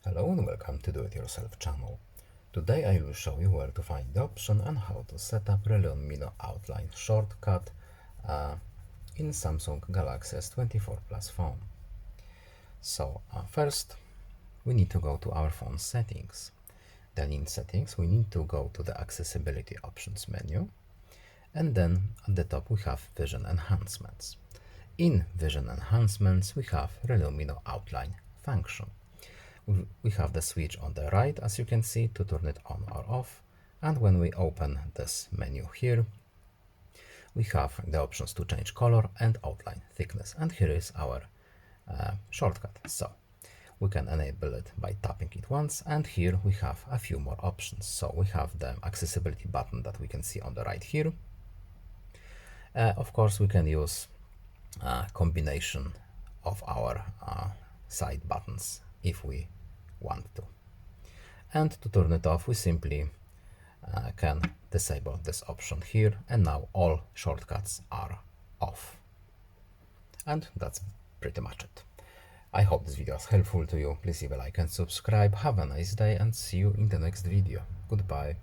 Hello and welcome to Do It Yourself channel. Today I will show you where to find the option and how to set up Mino outline shortcut in Samsung Galaxy S24 Plus phone. So first we need to go to our phone settings. Then in settings we need to go to the accessibility options menu, and then at the top we have vision enhancements. In vision enhancements we have Mino outline function. We have the switch on the right, as you can see, to turn it on or off, and when we open this menu here, we have the options to change color and outline thickness, and here is our shortcut. So we can enable it by tapping it once, and here we have a few more options. So we have the accessibility button that we can see on the right here. Of course, we can use a combination of our side buttons if we want to. And to turn it off, we simply can disable this option here, and now all shortcuts are off. And that's pretty much it. I hope this video was helpful to you. Please leave a like and subscribe. Have a nice day and see you in the next video. Goodbye.